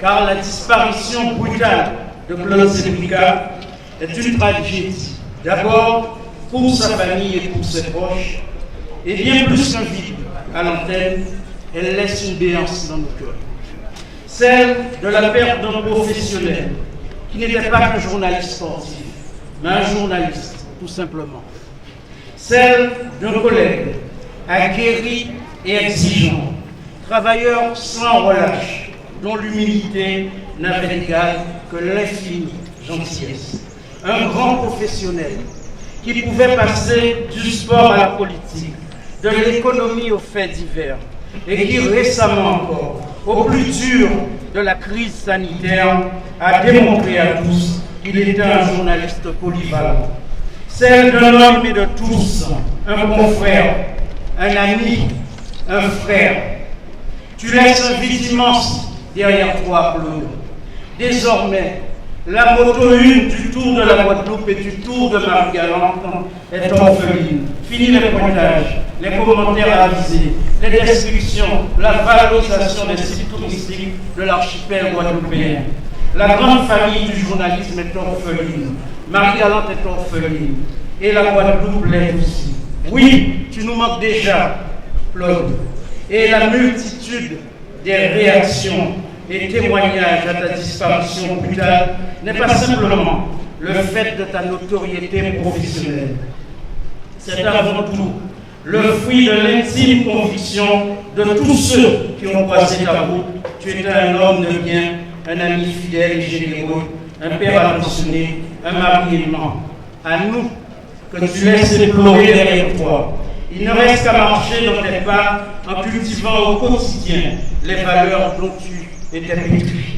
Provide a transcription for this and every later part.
car la disparition brutale de Claude Sébrika est une tragédie. D'abord pour sa famille et pour ses proches, et bien plus qu'un vide à l'antenne, elle laisse une béance dans nos cœurs. Celle de la perte d'un professionnel qui n'était pas qu'un journaliste sportif, mais un journaliste, tout simplement. Celle d'un collègue aguerri et exigeant, travailleur sans relâche, dont l'humilité n'avait d'égal que l'infinie gentillesse. Un grand professionnel qui pouvait passer du sport à la politique, de l'économie aux faits divers, et qui récemment encore, au plus dur de la crise sanitaire, a démontré à tous qu'il était un journaliste polyvalent. Celle d'un homme et de tous, un confrère, un ami, un frère. Tu laisses un vide immense derrière toi, Claude. Désormais, la moto 1 du Tour de la Guadeloupe et du Tour de Marie-Galante est orpheline. Fini les pointages, les commentaires avisés, les descriptions, la valorisation des sites touristiques de l'archipel guadeloupéen. La grande famille du journalisme est orpheline. Marie-Galante est orpheline. Et la Guadeloupe l'est aussi. Oui, tu nous manques déjà, Claude. Et la multitude des réactions et témoignages à ta disparition brutale n'est pas simplement le fait de ta notoriété professionnelle. C'est avant tout le fruit de l'intime conviction de tous ceux qui ont croisé ta route. Tu étais un homme de bien, un ami fidèle et généreux, un père attentionné, un mari aimant. À nous, que tu laisses déplorer derrière toi. Il ne reste qu'à marcher dans tes pas en cultivant au quotidien les valeurs dont tu étais pétri.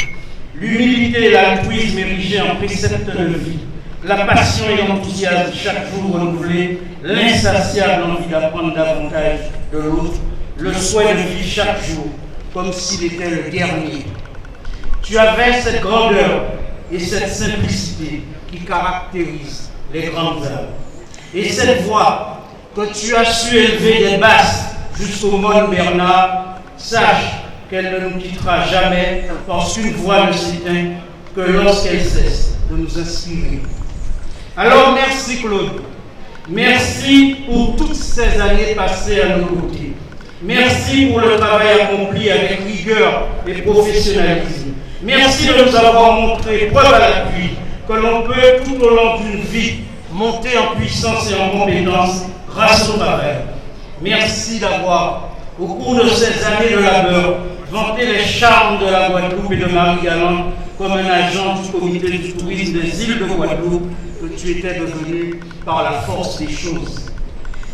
L'humilité et l'altruisme érigés en précepte de vie, la passion et l'enthousiasme chaque jour renouvelé, l'insatiable envie d'apprendre davantage de l'autre, le souhait de vivre chaque jour comme s'il était le dernier. Tu avais cette grandeur et cette simplicité qui caractérisent les grandes âmes. Et cette voix que tu as su élever des basses jusqu'au Mont Bernard, sache qu'elle ne nous quittera jamais parce qu'une voix ne s'éteint que lorsqu'elle cesse de nous inspirer. Alors merci Claude, merci pour toutes ces années passées à nos côtés. Merci pour le travail accompli avec rigueur et professionnalisme. Merci de nous avoir montré, preuve à l'appui, que l'on peut tout au long d'une vie monter en puissance et en compétence grâce au travail. Merci d'avoir, au cours de ces années de labeur, vanté les charmes de la Guadeloupe et de Marie-Galante comme un agent du comité du tourisme des îles de Guadeloupe que tu étais devenu par la force des choses.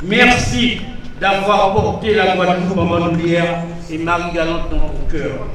Merci d'avoir porté la Guadeloupe en bandoulière et Marie-Galante dans ton cœur.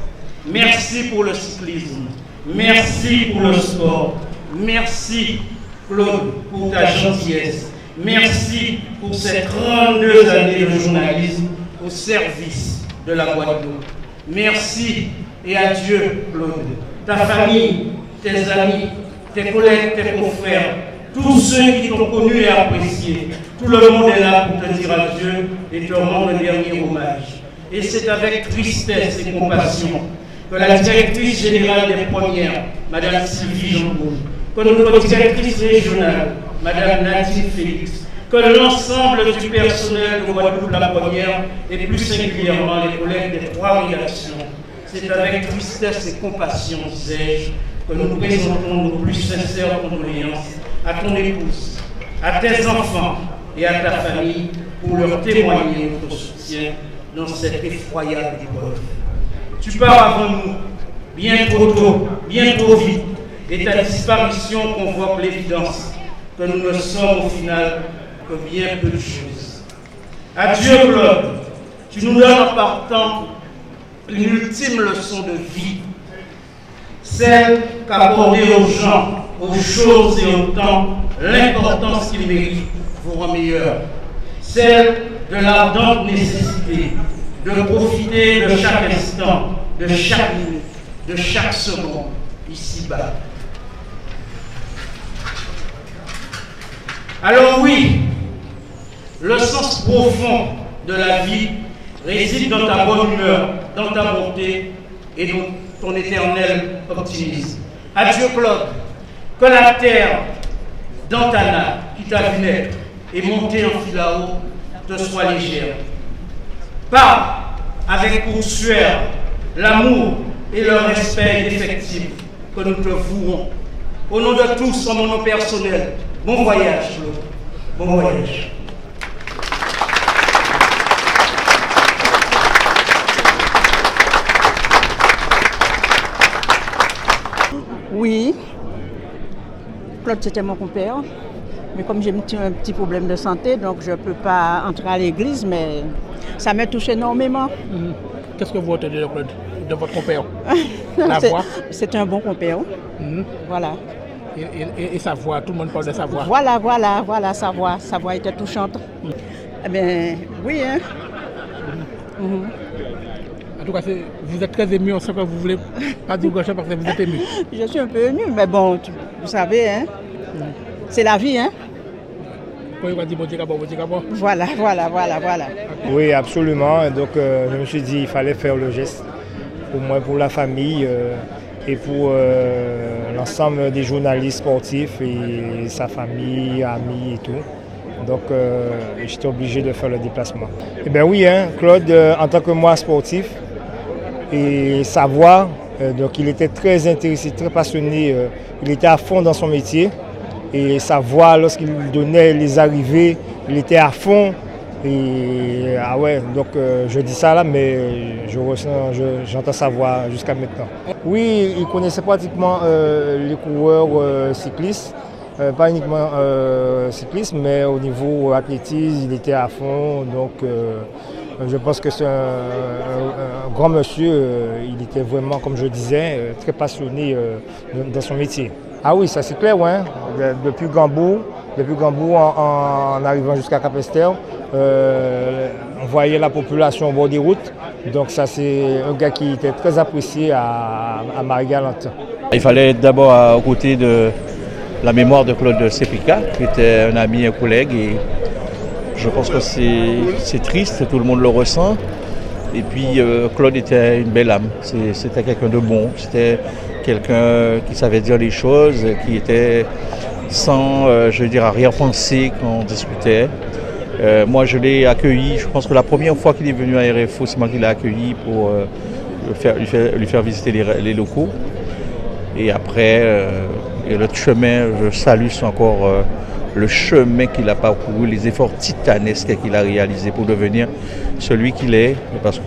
Merci pour le cyclisme. Merci pour le sport. Merci Claude pour ta gentillesse. Merci pour ces 32 années de journalisme au service de la Guadeloupe. Merci et adieu Claude. Ta famille, tes amis, tes collègues, tes confrères, tous ceux qui t'ont connu et apprécié, tout le monde est là pour te dire adieu et te rendre le dernier hommage. Et c'est avec tristesse et compassion que la directrice générale des premières, Mme Sylvie Jean-Paul, que notre directrice régionale, Mme Nadine Félix, que l'ensemble du personnel de Guadeloupe la Première et plus singulièrement les collègues des 3 rédactions, c'est avec tristesse et compassion, disais-je, que nous présentons nos plus sincères condoléances à ton épouse, à tes enfants et à ta famille pour leur témoigner notre soutien dans cette effroyable épreuve. Tu pars avant nous, bien trop tôt, bien trop vite, et ta disparition convoque l'évidence que nous ne sommes au final que bien peu de choses. Adieu Claude, tu nous donnes en partant une ultime leçon de vie, celle qu'accorder aux gens, aux choses et au temps l'importance qu'ils méritent vous rend meilleur, celle de l'ardente nécessité de profiter de chaque instant, de chaque minute, de chaque seconde ici-bas. Alors oui, le sens profond de la vie réside dans ta bonne humeur, dans ta bonté et dans ton éternel optimisme. Adieu Claude, que la terre d'Antana qui t'a vu naître et monter en Philao te soit légère. Pars avec pour sueur l'amour et le respect indéfectible que nous te vouons. Au nom de tous, en mon nom personnel, bon voyage, Claude. Bon voyage. Oui, Claude c'était mon compère, mais comme j'ai un petit problème de santé, donc je ne peux pas entrer à l'église, mais ça m'a touché énormément. Qu'est-ce que vous retenez de votre compère? La voix? C'est un bon compère, voilà. Et sa voix, tout le monde parle de sa voix. Voilà, sa voix était touchante. Eh bien, oui, hein. En tout cas, vous êtes très ému, on sait que vous ne voulez pas dire grand-chose parce que vous êtes ému. Je suis un peu ému, mais bon, vous savez, hein, c'est la vie, hein. Voilà. Oui, absolument. Donc, je me suis dit qu'il fallait faire le geste, au moins pour la famille et pour l'ensemble des journalistes sportifs et sa famille, amis et tout. Donc, j'étais obligé de faire le déplacement. Eh bien oui, hein, Claude, en tant que moi sportif, et sa voix, donc il était très intéressé, très passionné, il était à fond dans son métier. Et sa voix, lorsqu'il donnait les arrivées, il était à fond. Et ah ouais, donc je dis ça là, mais j'entends sa voix jusqu'à maintenant. Oui, il connaissait pratiquement les coureurs cyclistes. Pas uniquement cyclisme, mais au niveau athlétisme, il était à fond. Donc, je pense que c'est un grand monsieur. Il était vraiment, comme je disais, très passionné dans son métier. Ah oui, ça c'est clair, ouais. Depuis Gambourg en arrivant jusqu'à Cap-Esther, on voyait la population au bord des routes. Donc ça c'est un gars qui était très apprécié à Marie-Galante. Il fallait être d'abord aux côtés de la mémoire de Claude Seprika, qui était un ami, un collègue, et je pense que c'est triste, tout le monde le ressent. Et puis Claude était une belle âme, c'était quelqu'un de bon, c'était quelqu'un qui savait dire les choses, qui était sans, arrière-pensée quand on discutait. Moi je l'ai accueilli, je pense que la première fois qu'il est venu à RFO, c'est moi qui l'ai accueilli pour lui faire visiter les locaux. Et après, et le chemin, je salue encore le chemin qu'il a parcouru, les efforts titanesques qu'il a réalisés pour devenir celui qu'il est. Parce que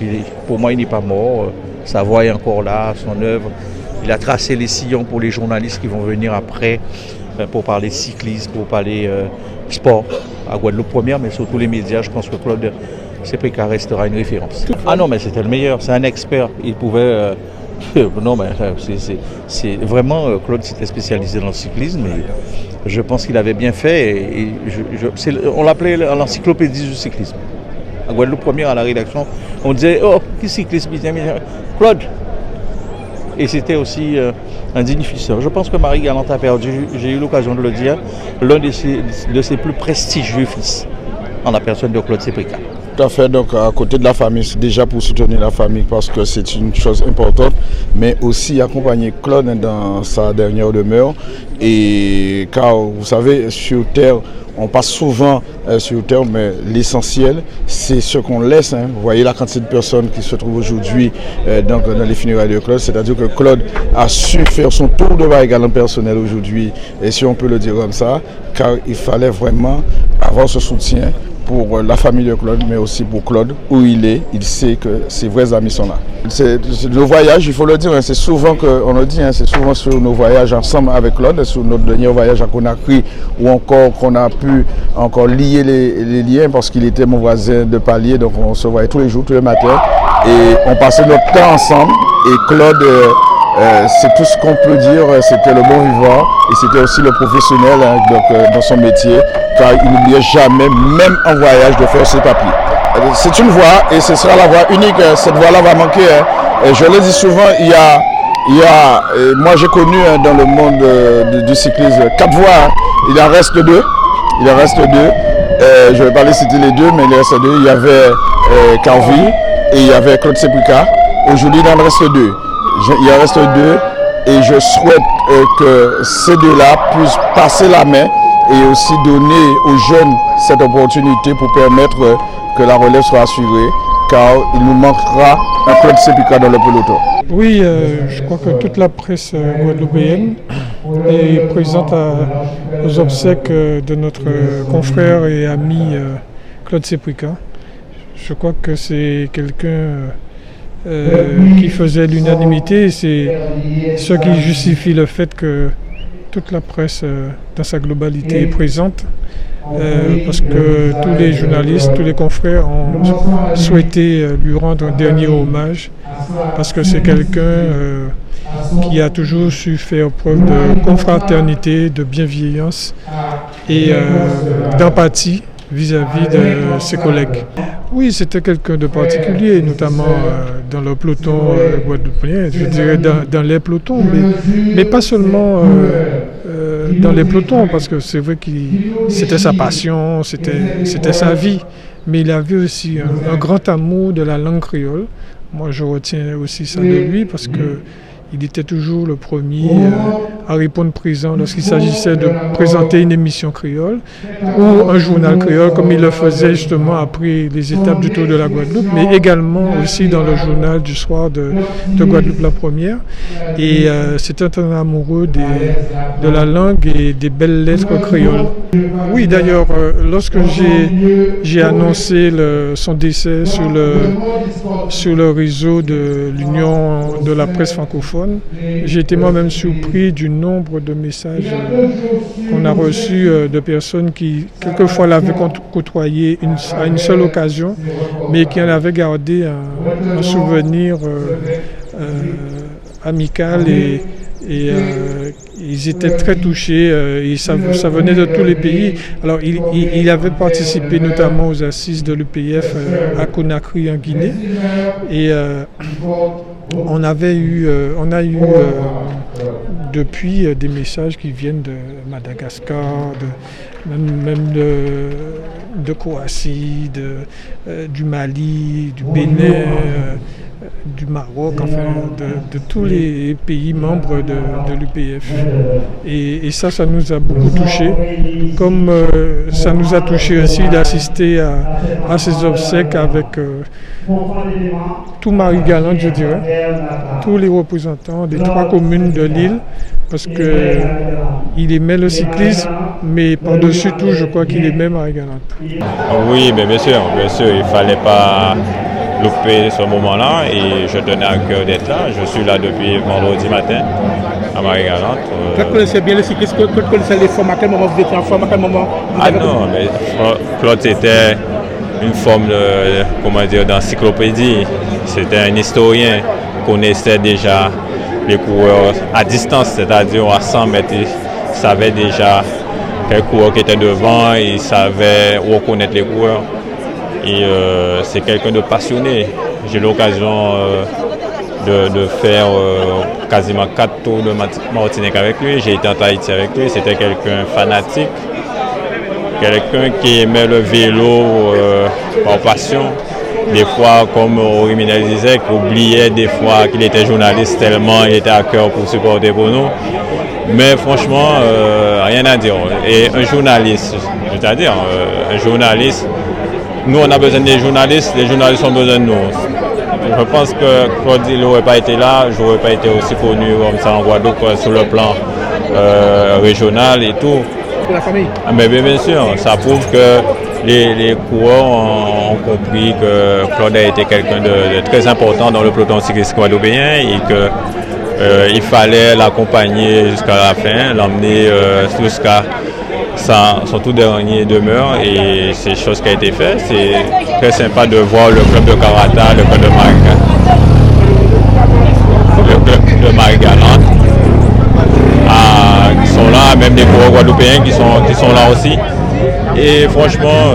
pour moi, il n'est pas mort. Sa voix est encore là, son œuvre. Il a tracé les sillons pour les journalistes qui vont venir après pour parler cyclisme, pour parler sport. À Guadeloupe première, mais surtout les médias, je pense que Claude Seprika restera une référence. Ah non, mais c'était le meilleur, c'est un expert. Il pouvait... non, mais c'est vraiment, Claude s'était spécialisé dans le cyclisme et je pense qu'il avait bien fait. On l'appelait l'encyclopédie du cyclisme. À Guadeloupe première, à la rédaction, on disait « Oh, qui cyclisme ?» Claude. Et c'était aussi un dignifieur. Je pense que Marie-Galante a perdu, j'ai eu l'occasion de le dire, l'un de ses plus prestigieux fils, en la personne de Claude Seprika. Tout à fait, donc à côté de la famille, déjà pour soutenir la famille parce que c'est une chose importante, mais aussi accompagner Claude dans sa dernière demeure. Et car vous savez, sur Terre, on passe souvent sur Terre, mais l'essentiel, c'est ce qu'on laisse. Hein. Vous voyez la quantité de personnes qui se trouvent aujourd'hui dans les funérailles de Claude, c'est-à-dire que Claude a su faire son tour de Marie-Galante personnel aujourd'hui, et si on peut le dire comme ça, car il fallait vraiment avoir ce soutien pour la famille de Claude, mais aussi pour Claude, où il est, il sait que ses vrais amis sont là. C'est le voyage, il faut le dire, hein, c'est souvent qu'on le dit, hein, c'est souvent sur nos voyages ensemble avec Claude, sur notre dernier voyage à Conakry, ou encore qu'on a pu encore lier les liens, parce qu'il était mon voisin de palier, donc on se voyait tous les jours, tous les matins, et on passait notre temps ensemble, et Claude... c'est tout ce qu'on peut dire, c'était le bon vivant et c'était aussi le professionnel hein, donc, dans son métier, car il n'oubliait jamais, même en voyage, de faire ses papiers. C'est une voix et ce sera la voix unique, cette voix-là va manquer. Hein. Et je le dis souvent, moi j'ai connu hein, dans le monde du cyclisme 4 voix, hein. Il en reste 2. Je ne vais pas les citer les deux, mais il en reste 2. Il y avait Carvi et il y avait Claude Seprika. Aujourd'hui, il en reste 2. il en reste 2 et je souhaite que ces 2-là puissent passer la main et aussi donner aux jeunes cette opportunité pour permettre que la relève soit assurée, car il nous manquera un Claude Sepika dans le peloton. Oui, je crois que toute la presse guadeloupéenne est présente aux obsèques de notre confrère et ami Claude Sepika. Je crois que c'est quelqu'un qui faisait l'unanimité. C'est ce qui justifie le fait que toute la presse dans sa globalité est présente. Parce que tous les journalistes, tous les confrères ont souhaité lui rendre un dernier hommage, parce que c'est quelqu'un qui a toujours su faire preuve de confraternité, de bienveillance et d'empathie vis-à-vis de ses collègues. Oui, c'était quelqu'un de particulier, notamment dans le peloton guadeloupéen, je dirais dans les pelotons, mais pas seulement dans les pelotons, parce que c'est vrai que c'était sa passion, c'était sa vie, mais il avait aussi un grand amour de la langue créole. Moi, je retiens aussi ça de lui, parce que il était toujours le premier à répondre présent lorsqu'il s'agissait de présenter une émission créole ou un journal créole, comme il le faisait justement après les étapes du Tour de la Guadeloupe, mais également aussi dans le journal du soir de Guadeloupe la Première. Et c'était un amoureux de la langue et des belles lettres créoles. Oui, d'ailleurs, lorsque j'ai annoncé son décès sur le réseau de l'Union de la presse francophone, j'ai été moi-même surpris du nombre de messages qu'on a reçus de personnes qui, quelquefois, l'avaient côtoyé à une seule occasion, mais qui en avaient gardé un souvenir amical et ils étaient très touchés et ça venait de tous les pays. Alors il avait participé notamment aux assises de l'UPF à Conakry en Guinée et on a eu depuis des messages qui viennent de Madagascar, même de Croatie, du Mali, du Bénin, du Maroc, enfin de tous les pays membres de l'UPF. Et ça nous a beaucoup touchés, comme ça nous a touché aussi d'assister à ces obsèques avec tout Marie-Galante, je dirais, tous les représentants des 3 communes de l'île, parce qu'il aimait le cyclisme, mais par-dessus tout, je crois qu'il aimait Marie-Galante. Oui, mais bien sûr, il ne fallait pas louper ce moment-là et je tenais à cœur d'être là. Je suis là depuis vendredi matin à Marie-Galante. Claude connaissait bien le cyclisme, Claude connaissait les formes, à quel moment vous étiez en forme, à quel moment vous avez... non, mais Claude c'était une forme d'encyclopédie. C'était un historien, connaissait déjà les coureurs à distance, c'est-à-dire à 100 mètres. Il savait déjà quel coureur qui était devant, il savait où reconnaître les coureurs. Et c'est quelqu'un de passionné. J'ai l'occasion de faire quasiment 4 tours de Martinique avec lui. J'ai été en Tahiti avec lui. C'était quelqu'un fanatique, quelqu'un qui aimait le vélo par passion. Des fois, comme Henri Minel disait, qu'il oubliait des fois qu'il était journaliste tellement il était à cœur pour supporter pour nous. Mais franchement, rien à dire. Et un journaliste, c'est-à-dire un journaliste, nous on a besoin des journalistes, les journalistes ont besoin de nous. Je pense que Claude n'aurait pas été là, je n'aurais pas été aussi connu comme ça en Guadeloupe sur le plan régional et tout. Pour la famille. Mais bien sûr, ça prouve que les coureurs ont compris que Claude a été quelqu'un de très important dans le peloton cycliste guadeloupéen et qu'il fallait l'accompagner jusqu'à la fin, l'emmener jusqu'à son tout dernier demeure et c'est chose qui a été faite. C'est très sympa de voir le club de Karata, le club de Marie-Galante qui sont là, même des coureurs guadeloupéens qui sont là aussi. Et franchement,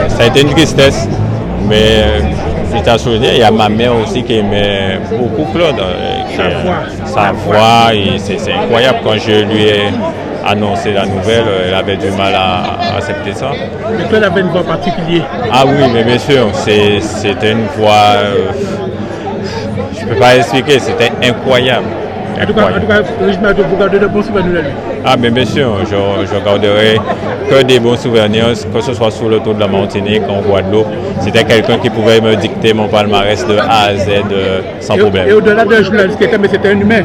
ça a été une tristesse, mais c'est à souligner. Il y a ma mère aussi qui aimait beaucoup Claude. Sa voix, et c'est incroyable. Quand je lui ai annoncé la nouvelle, elle avait du mal à accepter ça. Mais Claude avait une voix particulière. Ah oui, mais bien sûr, c'était une voix, je peux pas expliquer, c'était incroyable. En tout cas, vous gardez de bons souvenirs de lui. Ah, mais bien sûr, je garderai que des bons souvenirs, que ce soit sur le Tour de la Martinique, en Guadeloupe. C'était quelqu'un qui pouvait me dicter mon palmarès de A à Z sans problème. Et au-delà d'un journaliste, c'était un humain.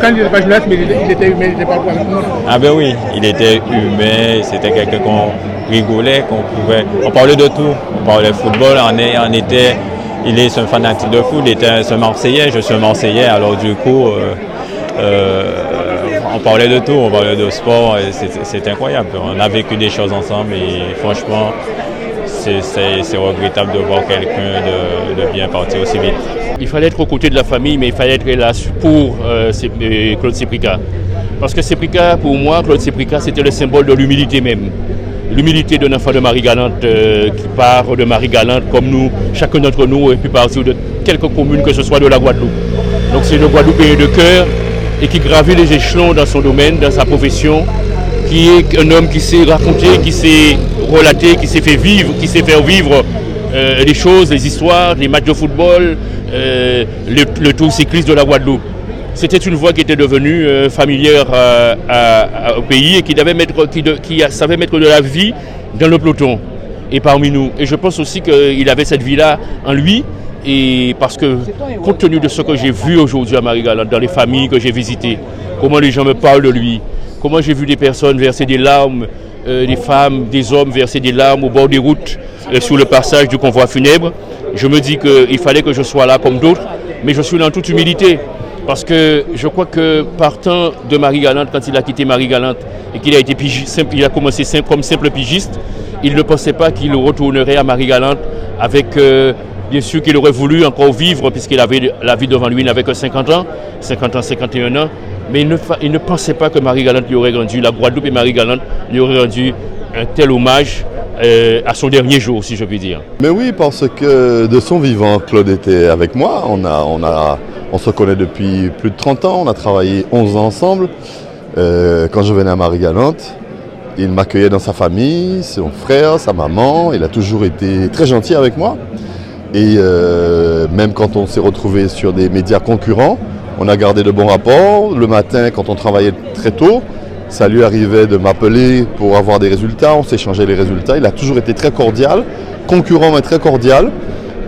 Quand il n'était pas journaliste, mais il était humain, il n'était pas avec nous. Ah ben oui, il était humain, c'était quelqu'un qu'on rigolait, on parlait de tout. On parlait de football, on était... Il est un fanatique de foot, il était un Marseillais, je suis un Marseillais, alors du coup, on parlait de tout, on parlait de sport, c'est incroyable. On a vécu des choses ensemble et franchement, c'est regrettable de voir quelqu'un de bien partir aussi vite. Il fallait être aux côtés de la famille, mais il fallait être là pour Claude Séprika. Parce que Séprika, pour moi, Claude Séprika, c'était le symbole de l'humilité même. L'humilité d'un enfant de Marie-Galante qui part de Marie-Galante comme nous, chacun d'entre nous, et puis partir de quelques communes que ce soit de la Guadeloupe. Donc c'est le Guadeloupéen de cœur et qui gravit les échelons dans son domaine, dans sa profession, qui est un homme qui sait raconter, qui sait relater, qui sait faire vivre les choses, les histoires, les matchs de football, le tour cycliste de la Guadeloupe. C'était une voix qui était devenue familière au pays et qui savait mettre de la vie dans le peloton et parmi nous. Et je pense aussi qu'il avait cette vie-là en lui. Et parce que, compte tenu de ce que j'ai vu aujourd'hui à Marie-Galante, dans les familles que j'ai visitées, comment les gens me parlent de lui, comment j'ai vu des personnes verser des larmes, des femmes, des hommes verser des larmes au bord des routes, sur le passage du convoi funèbre, je me dis qu'il fallait que je sois là comme d'autres, mais je suis là en toute humilité. Parce que je crois que partant de Marie-Galante, quand il a quitté Marie-Galante et qu'il a été il a commencé comme simple pigiste, il ne pensait pas qu'il retournerait à Marie-Galante avec, bien sûr qu'il aurait voulu encore vivre puisqu'il avait la vie devant lui, il n'avait que 50 ans, 51 ans, mais il ne pensait pas que Marie-Galante lui aurait rendu, la Guadeloupe et Marie-Galante lui auraient rendu un tel hommage à son dernier jour, si je puis dire. Mais oui, parce que de son vivant, Claude était avec moi, on se connaît depuis plus de 30 ans, on a travaillé 11 ans ensemble. Quand je venais à Marie-Galante, il m'accueillait dans sa famille, son frère, sa maman, il a toujours été très gentil avec moi. Et même quand on s'est retrouvés sur des médias concurrents, on a gardé de bons rapports. Le matin, quand on travaillait très tôt, ça lui arrivait de m'appeler pour avoir des résultats, on s'échangeait les résultats. Il a toujours été très cordial, concurrent mais très cordial.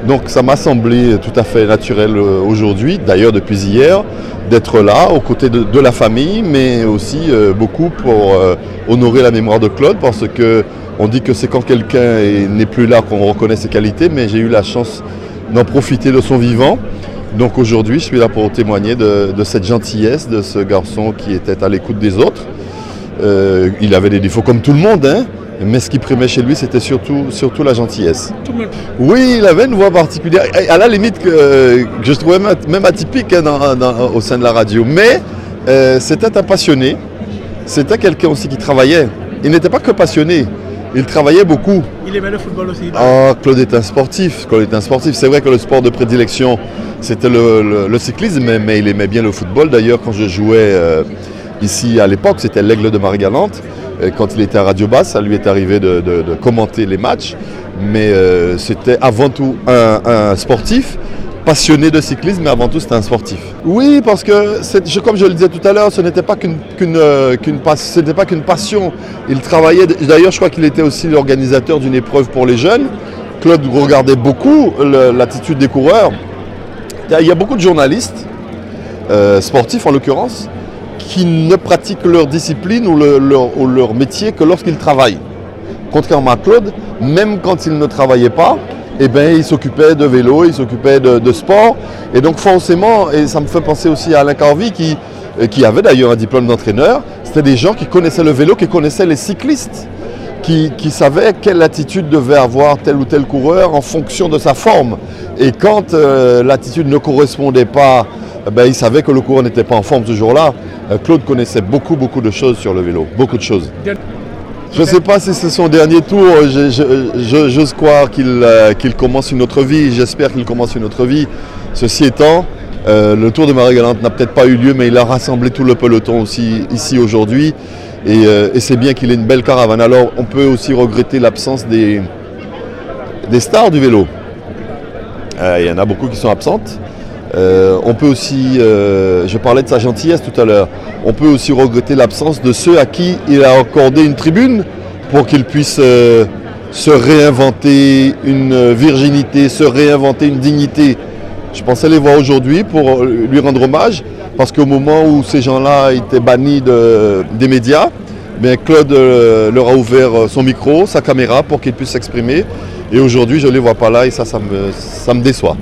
Donc ça m'a semblé tout à fait naturel aujourd'hui, d'ailleurs depuis hier, d'être là aux côtés de la famille, mais aussi beaucoup pour honorer la mémoire de Claude, parce qu'on dit que c'est quand quelqu'un n'est plus là qu'on reconnaît ses qualités, mais j'ai eu la chance d'en profiter de son vivant. Donc aujourd'hui, je suis là pour témoigner de cette gentillesse de ce garçon qui était à l'écoute des autres. Il avait des défauts comme tout le monde, hein, mais ce qui primait chez lui, c'était surtout la gentillesse. Oui, il avait une voix particulière, à la limite que je trouvais même atypique hein, au sein de la radio. Mais c'était un passionné, c'était quelqu'un aussi qui travaillait. Il n'était pas que passionné, il travaillait beaucoup. Il aimait le football aussi. Claude est un sportif. C'est vrai que le sport de prédilection, c'était le cyclisme, mais il aimait bien le football. D'ailleurs, quand je jouais ici à l'époque, c'était l'Aigle de Marie-Galante. Quand il était à Radio Basse, ça lui est arrivé de commenter les matchs. Mais c'était avant tout un sportif, passionné de cyclisme, mais avant tout c'était un sportif. Oui, parce que, comme je le disais tout à l'heure, ce n'était pas qu'une passion. Il travaillait, d'ailleurs je crois qu'il était aussi l'organisateur d'une épreuve pour les jeunes. Claude regardait beaucoup l'attitude des coureurs. Il y a beaucoup de journalistes, sportifs en l'occurrence, qui ne pratiquent leur discipline ou leur métier que lorsqu'ils travaillent. Contrairement à Claude, même quand il ne travaillait pas, il s'occupait de vélo, il s'occupait de sport. Et donc forcément, et ça me fait penser aussi à Alain Carvy, qui avait d'ailleurs un diplôme d'entraîneur, c'était des gens qui connaissaient le vélo, qui connaissaient les cyclistes, qui savaient quelle attitude devait avoir tel ou tel coureur en fonction de sa forme. Et quand l'attitude ne correspondait pas, il savait que le coureur n'était pas en forme ce jour-là. Claude connaissait beaucoup de choses sur le vélo, beaucoup de choses. Je ne sais pas si c'est son dernier tour, j'ose croire qu'il commence une autre vie, j'espère qu'il commence une autre vie. Ceci étant, le Tour de Marie-Galante n'a peut-être pas eu lieu, mais il a rassemblé tout le peloton aussi ici aujourd'hui. Et c'est bien qu'il ait une belle caravane. Alors on peut aussi regretter l'absence des stars du vélo. Il y en a beaucoup qui sont absentes. On peut aussi, je parlais de sa gentillesse tout à l'heure, on peut aussi regretter l'absence de ceux à qui il a accordé une tribune pour qu'ils puissent se réinventer une virginité, se réinventer une dignité. Je pensais les voir aujourd'hui pour lui rendre hommage, parce qu'au moment où ces gens-là étaient bannis des médias, Claude leur a ouvert son micro, sa caméra pour qu'ils puissent s'exprimer. Et aujourd'hui, je ne les vois pas là et ça me déçoit.